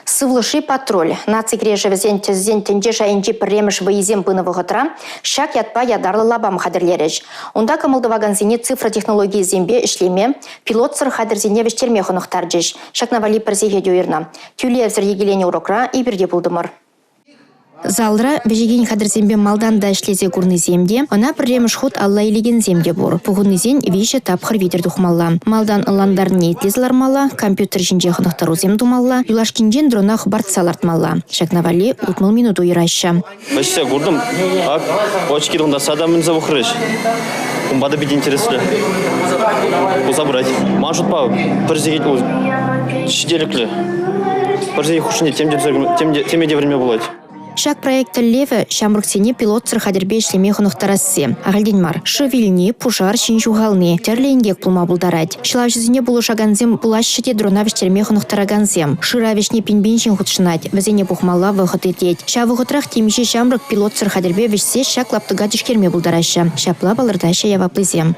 Сывлыши патруль. Нацикреже зентенде шайынчи пірреміш вайызем пынывығытра, шак ятпа ядарлы лабам хадырлереш. Онда камылдываганзине цифра технологии зембе ишлеме, пилот сыр хадырзине вештерме хонықтарджеш. Шакнавали пірзеге дойырна. Тюле взір егелене урокра и бірде булдымыр. Залра вежеген хадырзембе малдан да ишлезе курны земде, она пірреміш худ алла илеген земде бур. Пугунны зен више тапхыр ветер духмалла. Малдан ыландар нейтлезлар мала, компьютер жинже хонықтару зем думалла, юлашкинжен дронах бартсалартмалла. Шакнавали утмыл минуту ираща. Почти курдым, ак, очкирында садамын завухрыш. Бада бит интересно. Забрать. Машут па, пірзегет ол шиделіклі. Пірзегет хушыне темеде время болады. Шак проекта леве шамруксене пилот сырхадербе ишлеме хонықтарасы. Ағалденмар, шывилни, пушар, шинчуғалны, терлейнгек пулма булдарать. Шылавшызыне булу шаганзем булашшыте дронавиштерме хонықтараганзем. Шыравишне пинбиншин худшынать, вазене пухмалла выход етет. Ша выходрах темише шамрук пилот сырхадербе вишсе шак лаптыга тишкерме булдараща. Шапла балырдаща яваплызем.